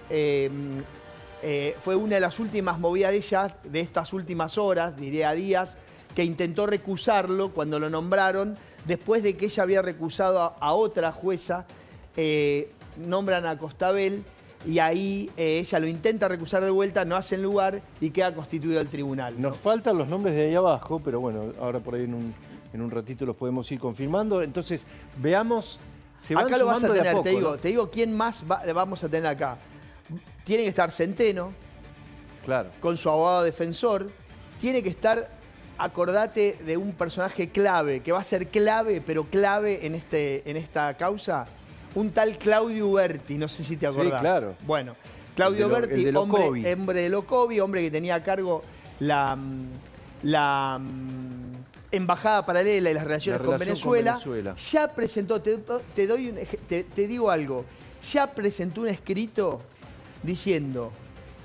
Speaker 8: fue una de las últimas movidas de ella, de estas últimas horas, diría días, que intentó recusarlo cuando lo nombraron después de que ella había recusado a otra jueza, nombran a Costabel y ahí ella lo intenta recusar de vuelta, no hacen lugar y queda constituido el tribunal.
Speaker 4: Nos faltan los nombres de ahí abajo, pero bueno, ahora por ahí en un ratito los podemos ir confirmando. Entonces, veamos, se van
Speaker 8: acá lo vas a
Speaker 4: sumando de
Speaker 8: tener,
Speaker 4: a poco,
Speaker 8: te digo quién más vamos a tener acá. Tiene que estar Centeno,
Speaker 4: claro,
Speaker 8: con su abogado defensor. Tiene que estar, acordate de un personaje clave, que va a ser clave, pero clave en esta causa. Un tal Claudio Berti, no sé si te acordás.
Speaker 4: Sí, claro.
Speaker 8: Bueno, Claudio Berti,
Speaker 4: el de
Speaker 8: hombre de Locovi, hombre que tenía a cargo la embajada paralela y las relaciones con Venezuela. Ya presentó, te digo algo, ya presentó un escrito diciendo,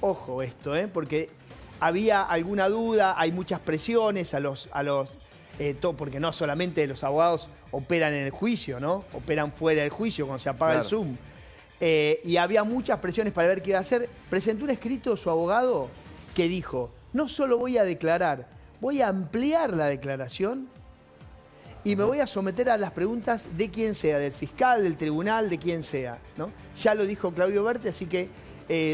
Speaker 8: ojo esto, porque había alguna duda, hay muchas presiones porque no solamente los abogados operan en el juicio, ¿no? Operan fuera del juicio cuando se apaga el Zoom. Y había muchas presiones para ver qué iba a hacer. Presentó un escrito su abogado que dijo, no solo voy a declarar, voy a ampliar la declaración y me voy a someter a las preguntas de quien sea, del fiscal, del tribunal, de quien sea, ¿no? Ya lo dijo Claudio Berti, así que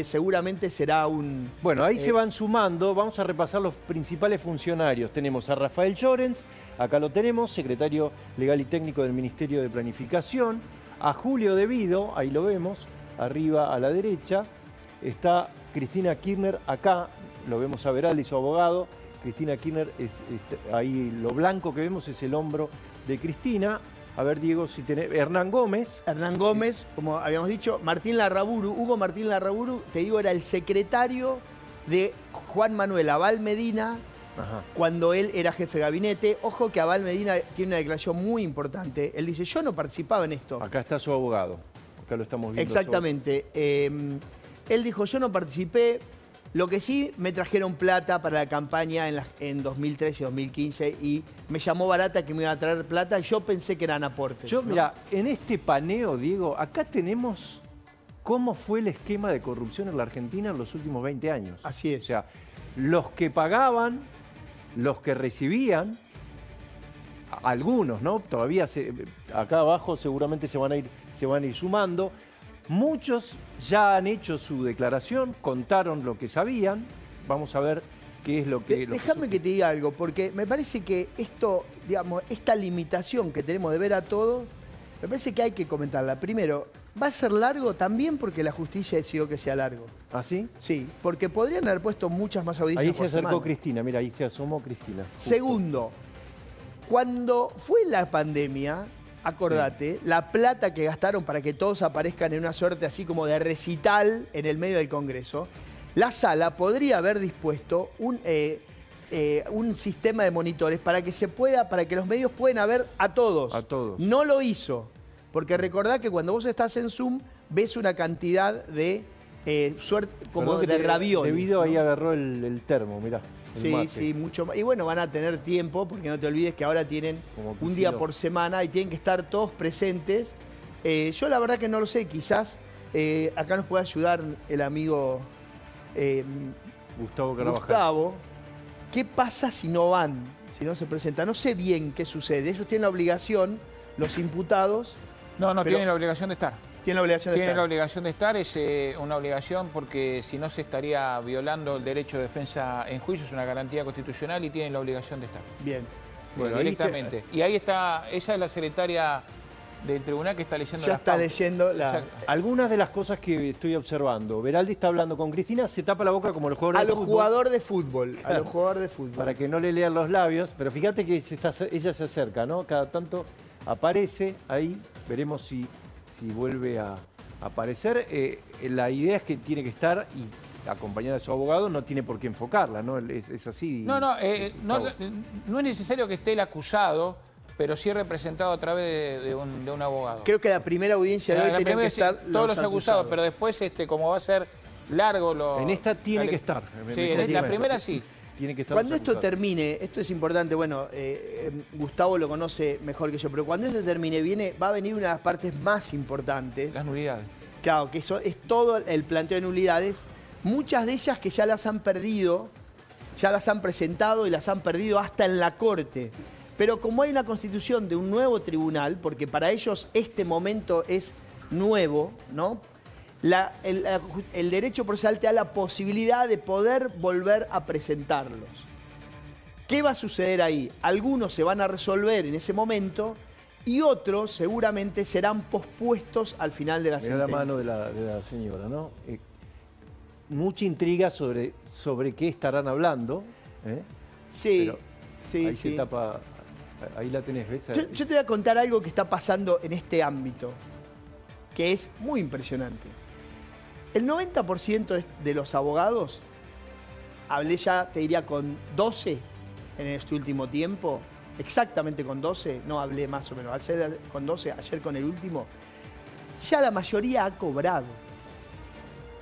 Speaker 8: seguramente será un...
Speaker 4: Bueno, ahí se van sumando, vamos a repasar los principales funcionarios. Tenemos a Rafael Llorens, acá lo tenemos, secretario legal y técnico del Ministerio de Planificación. A Julio Devido, ahí lo vemos, arriba a la derecha. Está Cristina Kirchner, acá lo vemos a Veraldi, su abogado. Cristina Kirchner, ahí lo blanco que vemos es el hombro de Cristina. A ver, Diego, si tenés... Hernán Gómez.
Speaker 8: Hernán Gómez, como habíamos dicho. Martín Larraburu. Hugo Martín Larraburu, te digo, era el secretario de Juan Manuel Abal Medina cuando él era jefe de gabinete. Ojo que Abal Medina tiene una declaración muy importante. Él dice, yo no participaba en esto.
Speaker 4: Acá está su abogado. Acá lo estamos viendo.
Speaker 8: Exactamente. Él dijo, yo no participé. Lo que sí, me trajeron plata para la campaña en 2013 y 2015 y me llamó Barata que me iba a traer plata. Yo pensé que eran aportes.
Speaker 4: ¿No? Mira, en este paneo, Diego, acá tenemos cómo fue el esquema de corrupción en la Argentina en los últimos 20 años.
Speaker 8: Así es.
Speaker 4: O sea, los que pagaban, los que recibían, algunos, ¿no? Todavía acá abajo seguramente se van a ir sumando. Muchos ya han hecho su declaración, contaron lo que sabían. Vamos a ver qué es lo que...
Speaker 8: Déjame que te diga algo, porque me parece que esto, digamos, esta limitación que tenemos de ver a todos, me parece que hay que comentarla. Primero, va a ser largo también porque la justicia decidió que sea largo.
Speaker 4: ¿Ah, sí?
Speaker 8: Sí, porque podrían haber puesto muchas más audiencias.
Speaker 4: Ahí se acercó Cristina, mira, ahí se asomó Cristina. Justo.
Speaker 8: Segundo, cuando fue la pandemia... Acordate, la plata que gastaron para que todos aparezcan en una suerte así como de recital en el medio del Congreso, la sala podría haber dispuesto un sistema de monitores para que los medios puedan ver a todos.
Speaker 4: A todos.
Speaker 8: No lo hizo, porque recordá que cuando vos estás en Zoom ves una cantidad de como de ravioles.
Speaker 4: Debido ahí agarró el termo, mirá.
Speaker 8: Sí, mucho más. Y bueno, van a tener tiempo, porque no te olvides que ahora tienen un día por semana y tienen que estar todos presentes. Yo la verdad que no lo sé, quizás acá nos puede ayudar el amigo
Speaker 4: Gustavo Carabajal.
Speaker 8: Gustavo. ¿Qué pasa si no van? Si no se presentan. No sé bien qué sucede. Ellos tienen la obligación, los imputados.
Speaker 3: No, tienen la obligación de estar.
Speaker 8: Tienen la obligación de estar.
Speaker 3: Tienen la obligación de estar, es una obligación porque si no se estaría violando el derecho de defensa en juicio, es una garantía constitucional y tienen la obligación de estar.
Speaker 8: Bien.
Speaker 3: Bueno, directamente. Y ahí está, ella es la secretaria del tribunal que está leyendo
Speaker 8: ya está leyendo la...
Speaker 4: Algunas de las cosas que estoy observando. Veraldi está hablando con Cristina, se tapa la boca como los jugadores de fútbol.
Speaker 8: Jugador de fútbol. Claro. A los jugadores de fútbol.
Speaker 4: Para que no le lean los labios. Pero fíjate que ella se acerca, ¿no? Cada tanto aparece ahí. Veremos si vuelve a aparecer. La idea es que tiene que estar y acompañada de su abogado, no tiene por qué enfocarla, ¿no? Es así.
Speaker 3: No es necesario que esté el acusado, pero sí representado a través de un abogado.
Speaker 8: Creo que la primera audiencia de hoy tenían que estar
Speaker 3: todos los acusados, pero después, como va a ser largo...
Speaker 4: En esta tiene que estar.
Speaker 3: Sí, en la primera sí.
Speaker 4: Tiene que estar.
Speaker 8: Cuando esto termine, esto es importante, bueno, Gustavo lo conoce mejor que yo, pero cuando esto termine, va a venir una de las partes más importantes.
Speaker 3: Las nulidades.
Speaker 8: Claro, que eso es todo el planteo de nulidades. Muchas de ellas que ya las han perdido, ya las han presentado y las han perdido hasta en la corte. Pero como hay una constitución de un nuevo tribunal, porque para ellos este momento es nuevo, ¿no? El derecho procesal te da la posibilidad de poder volver a presentarlos. ¿Qué va a suceder ahí? Algunos se van a resolver en ese momento y otros seguramente serán pospuestos al final de la
Speaker 4: Mirá
Speaker 8: sentencia.
Speaker 4: la mano de la señora, ¿no? Mucha intriga sobre qué estarán hablando.
Speaker 8: Sí,
Speaker 4: Pero
Speaker 8: sí,
Speaker 4: ahí
Speaker 8: sí.
Speaker 4: se tapa, ahí la tenés, ¿ves?
Speaker 8: Yo te voy a contar algo que está pasando en este ámbito, que es muy impresionante. El 90% de los abogados, hablé ya, te diría, con 12 en este último tiempo, exactamente con 12, no hablé más o menos, ayer con 12, ayer con el último, ya la mayoría ha cobrado.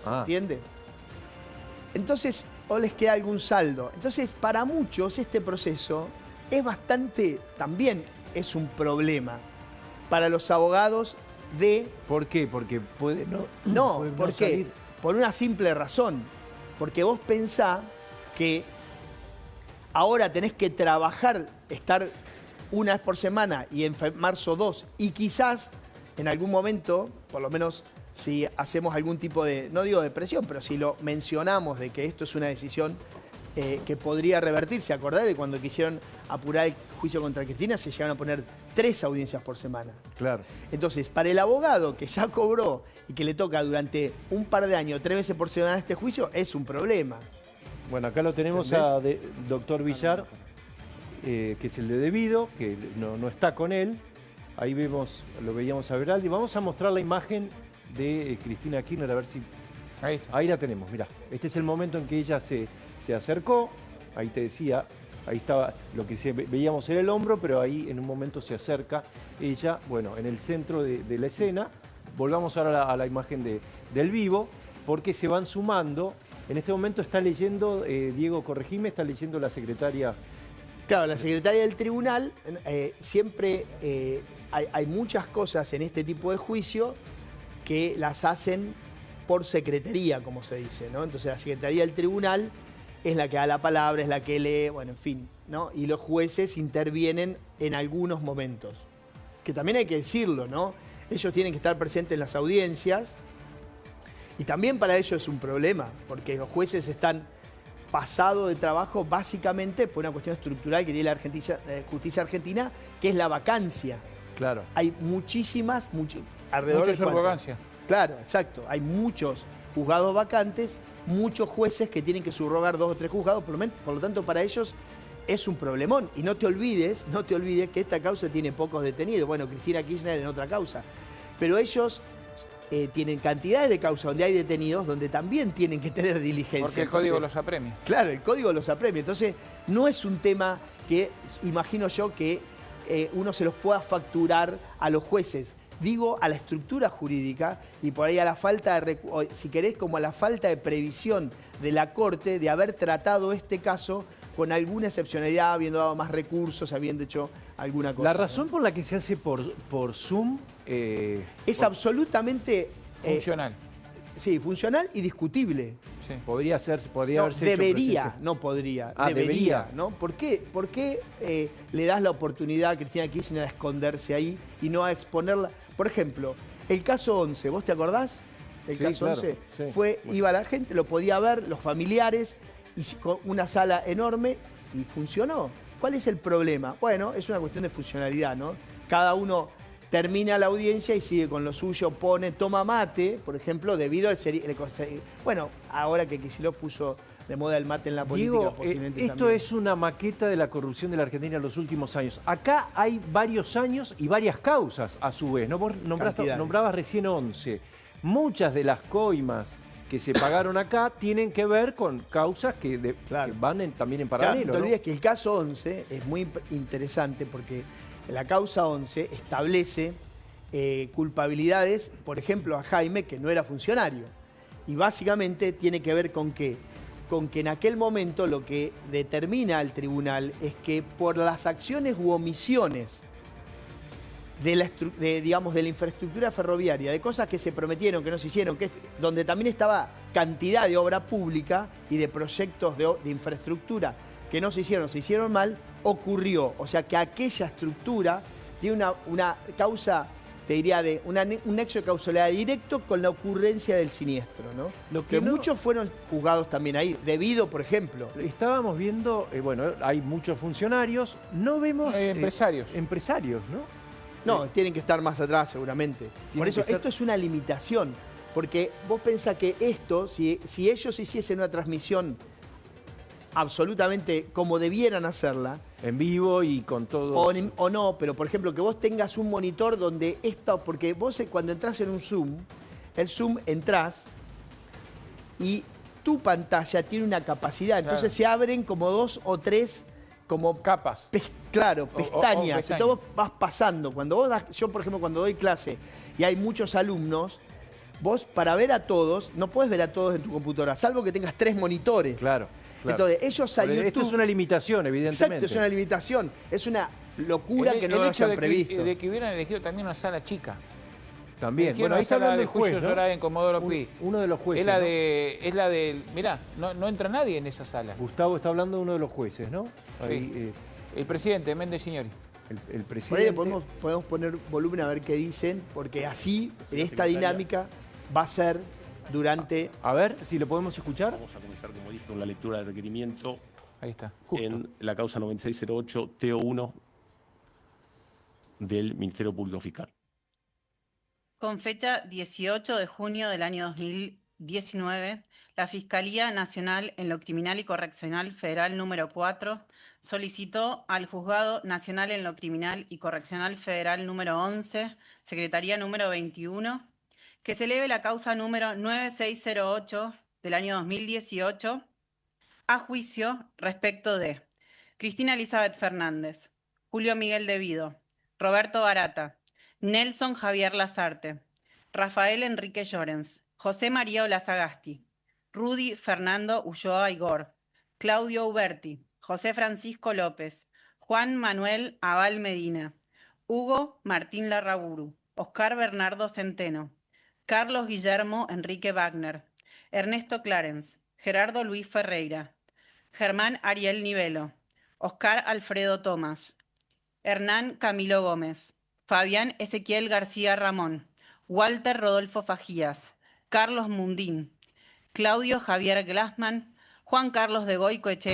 Speaker 8: ¿Se entiende? Entonces, o les queda algún saldo. Entonces, para muchos este proceso es bastante, también es un problema para los abogados de...
Speaker 4: ¿Por qué? Porque puede
Speaker 8: No,
Speaker 4: puede
Speaker 8: ¿por qué?
Speaker 4: salir.
Speaker 8: Por una simple razón. Porque vos pensás que ahora tenés que trabajar, estar una vez por semana y en marzo 2, y quizás en algún momento, por lo menos si hacemos algún tipo de, no digo de presión, pero si lo mencionamos de que esto es una decisión que podría revertirse. ¿Acordás de cuando quisieron apurar el juicio contra Cristina? Se llegaron a poner 3 audiencias por semana.
Speaker 4: Claro.
Speaker 8: Entonces, para el abogado que ya cobró y que le toca durante un par de años 3 veces por semana este juicio, es un problema.
Speaker 4: Bueno, acá lo tenemos doctor Villar, que es el de debido, que no está con él. Ahí lo veíamos a Veraldi. Vamos a mostrar la imagen de Cristina Kirchner, a ver si...
Speaker 3: Ahí está.
Speaker 4: Ahí la tenemos, mirá. Este es el momento en que ella se acercó. Ahí te decía, ahí estaba, lo que veíamos era el hombro, pero ahí en un momento se acerca ella, bueno, en el centro de la escena. Volvamos ahora a la imagen del vivo, porque se van sumando. En este momento está leyendo, Diego, corregime, está leyendo la secretaria.
Speaker 8: Claro, la secretaria del tribunal, siempre hay muchas cosas en este tipo de juicio que las hacen por secretaría, como se dice, ¿no? Entonces la secretaría del tribunal es la que da la palabra, es la que lee, bueno, en fin, ¿no? Y los jueces intervienen en algunos momentos, que también hay que decirlo, ¿no? Ellos tienen que estar presentes en las audiencias y también para ellos es un problema, porque los jueces están pasados de trabajo básicamente por una cuestión estructural que tiene la justicia argentina, que es la vacancia.
Speaker 4: Claro.
Speaker 8: Hay muchísimas, alrededor
Speaker 3: Muchos
Speaker 8: de ¿cuánto?
Speaker 3: vacancia.
Speaker 8: Claro, exacto. Hay muchos juzgados vacantes, muchos jueces que tienen que subrogar 2 o 3 juzgados, por lo tanto para ellos es un problemón. Y no te olvides que esta causa tiene pocos detenidos. Bueno, Cristina Kirchner en otra causa. Pero ellos tienen cantidades de causas donde hay detenidos, donde también tienen que tener diligencia.
Speaker 3: Porque el código los apremia.
Speaker 8: Claro, el código los apremia. Entonces, no es un tema que, imagino yo, que uno se los pueda facturar a los jueces. Digo, a la estructura jurídica y por ahí a la falta de, si querés, como a la falta de previsión de la Corte de haber tratado este caso con alguna excepcionalidad, habiendo dado más recursos, habiendo hecho alguna cosa.
Speaker 4: La razón por la que se hace por Zoom...
Speaker 8: es absolutamente...
Speaker 3: Funcional.
Speaker 8: Sí, funcional y discutible.
Speaker 3: Sí.
Speaker 4: Podría haberse hecho
Speaker 8: debería,
Speaker 4: presencia.
Speaker 8: no podría.
Speaker 4: Debería.
Speaker 8: ¿No? ¿Por qué le das la oportunidad a Cristina Kirchner a esconderse ahí y no a exponerla? Por ejemplo, el caso 11, ¿vos te acordás? El caso
Speaker 4: claro,
Speaker 8: 11
Speaker 4: sí.
Speaker 8: Iba la gente, lo podía ver, los familiares, y con una sala enorme y funcionó. ¿Cuál es el problema? Bueno, es una cuestión de funcionalidad, ¿no? Cada uno termina la audiencia y sigue con lo suyo, toma mate, por ejemplo, debido al... Bueno, ahora que Kicillof puso de moda el mate en la política,
Speaker 4: Diego,
Speaker 8: posiblemente
Speaker 4: esto
Speaker 8: también.
Speaker 4: es una maqueta de la corrupción de la Argentina en los últimos años. Acá hay varios años y varias causas, a su vez, ¿no? Vos nombrabas recién 11. Muchas de las coimas que se pagaron acá tienen que ver con causas que van también en paralelo.
Speaker 8: Claro, no te olvides que el caso 11 es muy interesante porque la causa 11 establece culpabilidades, por ejemplo, a Jaime, que no era funcionario. Y básicamente tiene que ver con qué. Con que en aquel momento lo que determina el tribunal es que por las acciones u omisiones de la infraestructura ferroviaria, de cosas que se prometieron, que no se hicieron, donde también estaba cantidad de obra pública y de proyectos de infraestructura que no se hicieron mal, ocurrió. O sea que aquella estructura tiene una causa, te diría, de un nexo de causalidad directo con la ocurrencia del siniestro, ¿no?
Speaker 4: Lo que
Speaker 8: muchos fueron juzgados también ahí, debido, por ejemplo.
Speaker 4: Estábamos viendo, bueno, hay muchos funcionarios, no vemos...
Speaker 3: empresarios.
Speaker 4: Empresarios, ¿no?
Speaker 8: No, tienen que estar más atrás seguramente. Por eso, esto es una limitación. Porque vos pensás que esto, si ellos hiciesen una transmisión absolutamente como debieran hacerla...
Speaker 4: En vivo y con todo...
Speaker 8: O no, pero por ejemplo, que vos tengas un monitor donde esto... Porque vos cuando entras en un Zoom, el Zoom entrás y tu pantalla tiene una capacidad. Entonces se abren como 2 o 3 como...
Speaker 3: Capas.
Speaker 8: Claro, pestañas.
Speaker 3: pestañas.
Speaker 8: Entonces vos vas pasando. Cuando vos yo, por ejemplo, cuando doy clase y hay muchos alumnos, vos para ver a todos, no podés ver a todos en tu computadora, salvo que tengas 3 monitores.
Speaker 4: Claro.
Speaker 8: Entonces, ellos a YouTube...
Speaker 4: Esto es una limitación, evidentemente.
Speaker 8: Exacto, es una limitación. Es una locura que no lo hayan previsto.
Speaker 3: De que hubieran elegido también una sala chica.
Speaker 4: También.
Speaker 3: Eligieron
Speaker 4: Bueno, ahí está
Speaker 3: una sala
Speaker 4: hablando
Speaker 3: de
Speaker 4: el juez,
Speaker 3: juicios
Speaker 4: ¿no?
Speaker 3: oral en Comodoro Pi.
Speaker 4: Uno de los jueces,
Speaker 3: Es la
Speaker 4: ¿no?
Speaker 3: es la del... Mirá, no entra nadie en esa sala.
Speaker 4: Gustavo está hablando de uno de los jueces, ¿no? Ahí,
Speaker 3: Sí. El presidente, Méndez Signori.
Speaker 4: el
Speaker 8: Por ahí
Speaker 4: presidente...
Speaker 8: podemos poner volumen a ver qué dicen, porque así, en esta dinámica, va a ser durante...
Speaker 4: A ver, si lo podemos escuchar.
Speaker 9: Vamos a comenzar, como dije, con la lectura del requerimiento
Speaker 3: Ahí está, justo.
Speaker 9: en la causa 9608 TO1 del Ministerio Público Fiscal.
Speaker 10: Con fecha 18 de junio del año 2019, la Fiscalía Nacional en lo Criminal y Correccional Federal número 4 solicitó al Juzgado Nacional en lo Criminal y Correccional Federal número 11, Secretaría número 21, que se eleve la causa número 9608 del año 2018 a juicio respecto de Cristina Elizabeth Fernández, Julio Miguel Devido, Roberto Barata, Nelson Javier Lazarte, Rafael Enrique Llorens, José María Olazagasti, Rudy Fernando Ulloa Igor, Claudio Uberti, José Francisco López, Juan Manuel Aval Medina, Hugo Martín Larraburu, Oscar Bernardo Centeno, Carlos Guillermo Enrique Wagner, Ernesto Clarence, Gerardo Luis Ferreira, Germán Ariel Nivelo, Oscar Alfredo Tomás, Hernán Camilo Gómez, Fabián Ezequiel García Ramón, Walter Rodolfo Fajías, Carlos Mundín, Claudio Javier Glassman, Juan Carlos de Goicoechea,